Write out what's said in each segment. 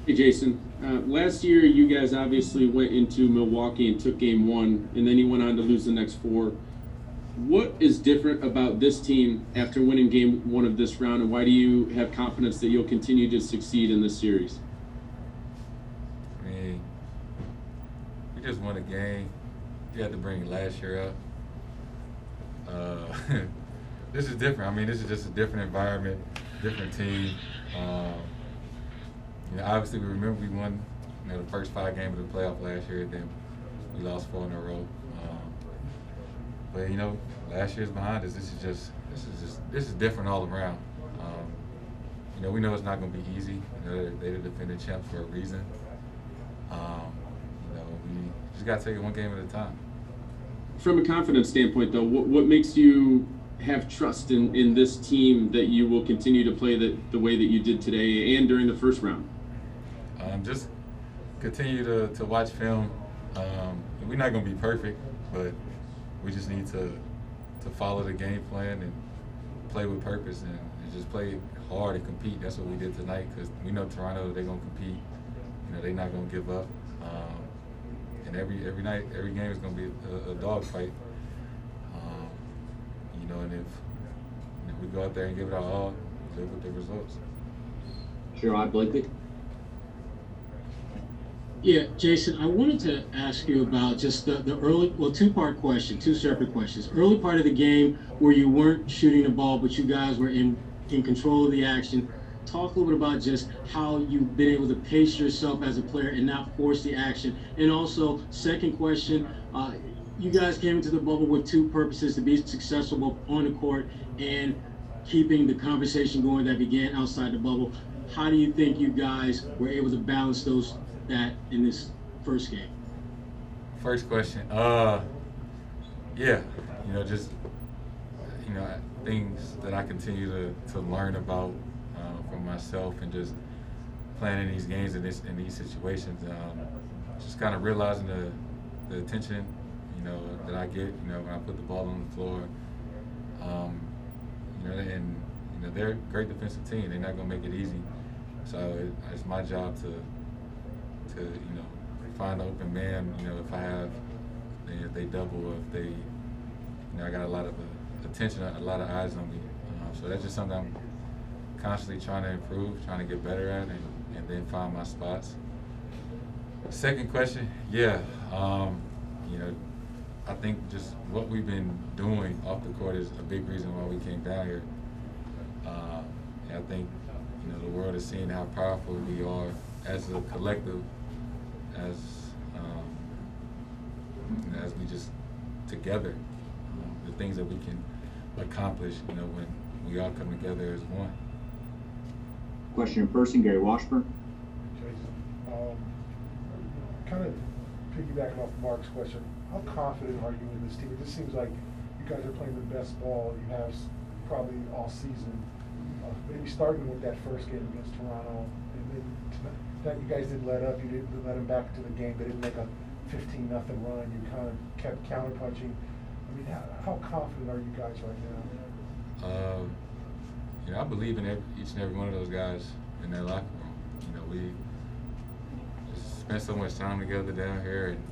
Hey, Jason. Last year, you guys obviously went into Milwaukee and took game one, and then you went on to lose the next four. What is different about this team after winning game one of this round, and why do you have confidence that you'll continue to succeed in this series? I mean, we just won a game. You had to bring last year up. This is different. I mean, this is just a different environment, different team. Um, Obviously, we remember we won, the first 5 games of the playoff last year. Then we lost 4 in a row. But last year's behind us. This is different all around. We know it's not going to be easy. They're the defending champs for a reason. We just got to take it one game at a time. From a confidence standpoint, though, what makes you have trust in this team that you will continue to play the way that you did today and during the first round? Just continue to watch film. We're not going to be perfect, but we just need to follow the game plan and play with purpose and just play hard and compete. That's what we did tonight because we know Toronto, they're going to compete. They're not going to give up. And every night, every game is going to be a dog fight. And if we go out there and give it our all, live with the results. Sherrod Blakely. Yeah, Jason, I wanted to ask you about just the early, two-part question, two separate questions. Early part of the game where you weren't shooting the ball, but you guys were in control of the action. Talk a little bit about just how you've been able to pace yourself as a player and not force the action. And also, second question, you guys came into the bubble with two purposes: to be successful both on the court and keeping the conversation going that began outside the bubble. How do you think you guys were able to balance that in this first game? First question, things that I continue to learn about from myself and just playing in these games and in these situations. Just kind of realizing the attention, that I get, when I put the ball on the floor. They're a great defensive team. They're not going to make it easy. So it's my job to find an open man. If they double, or if they, I got a lot of attention, a lot of eyes on me. So that's just something I'm constantly trying to improve, trying to get better at, and then find my spots. Second question, I think just what we've been doing off the court is a big reason why we came down here. And I think, the world is seeing how powerful we are as a collective, as we just together, the things that we can accomplish, when we all come together as one. Question in person, Gary Washburn. Jason, kind of piggybacking off Mark's question, how confident are you in this team? It just seems like you guys are playing the best ball you have probably all season. Maybe starting with that first game against Toronto, and then that you guys didn't let up. You didn't let them back into the game. They didn't make a 15-0 run. You kind of kept counterpunching. I mean, how confident are you guys right now? I believe in each and every one of those guys in that locker room. We just spent so much time together down here and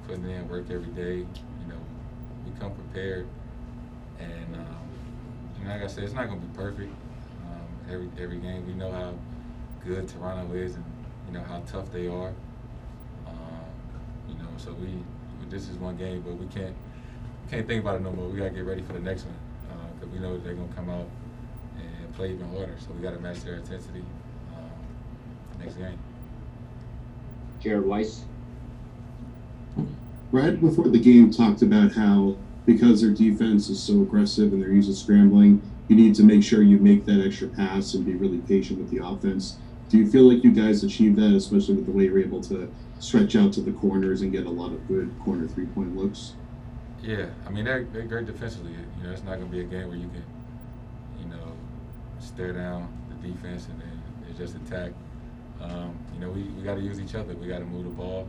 putting in work every day. We come prepared, and like I said, it's not going to be perfect. Every game, we know how good Toronto is, and how tough they are. So this is one game, but we can't think about it no more. We got to get ready for the next one because we know that they're going to come out and play even harder. So we got to match their intensity next game. Jared Weiss. Right before the game, talked about how because their defense is so aggressive and they're using scrambling, you need to make sure you make that extra pass and be really patient with the offense. Do you feel like you guys achieved that, especially with the way you're able to stretch out to the corners and get a lot of good corner three-point looks? Yeah, I mean, they're great defensively. It's not going to be a game where you can, stare down the defense and then just attack. We got to use each other. We got to move the ball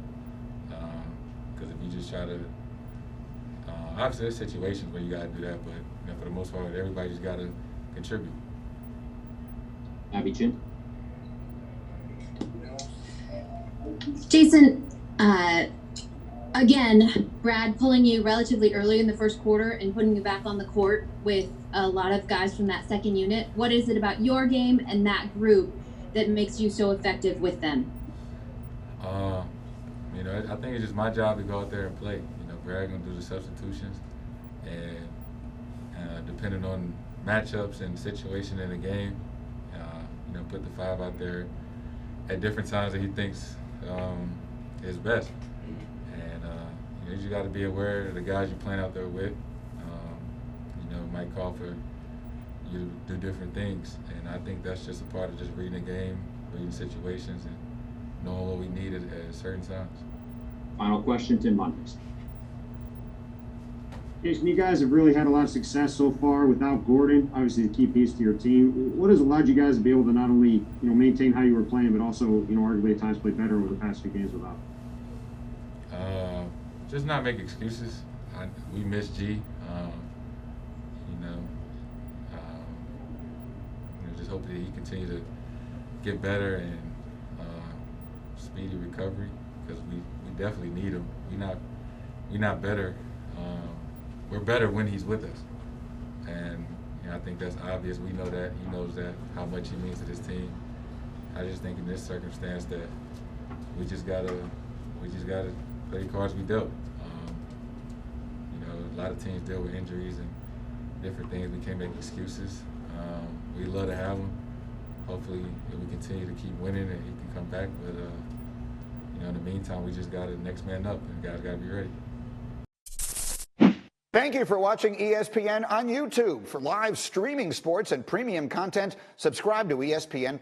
because if you just try to obviously, there's situations where you got to do that, but for the most part, everybody just got to contribute. Abby Chin. Jayson, again, Brad pulling you relatively early in the first quarter and putting you back on the court with a lot of guys from that second unit. What is it about your game and that group that makes you so effective with them? I think it's just my job to go out there and play. Brad gonna do the substitutions, and depending on matchups and situation in the game, put the five out there at different times that he thinks is best. And you just got to be aware of the guys you're playing out there with. Might call for you to do different things, and I think that's just a part of just reading the game, reading situations, and knowing what we need at certain times. Final question, Tim Montes. Jayson, you guys have really had a lot of success so far without Gordon, obviously the key piece to your team. What has allowed you guys to be able to not only maintain how you were playing, but also arguably at times play better over the past few games without? Just not make excuses. We miss G. Just hope that he continue to get better and speedy recovery, because we definitely need him. We're not better. We're better when he's with us, and I think that's obvious. We know that. He knows that, how much he means to this team. I just think in this circumstance that we just gotta play the cards we dealt. A lot of teams deal with injuries and different things. We can't make excuses. We love to have him. Hopefully, if we continue to keep winning, and he can come back. But in the meantime, we just got to next man up, and guys got to be ready. Thank you for watching ESPN on YouTube. For live streaming sports and premium content, subscribe to ESPN+.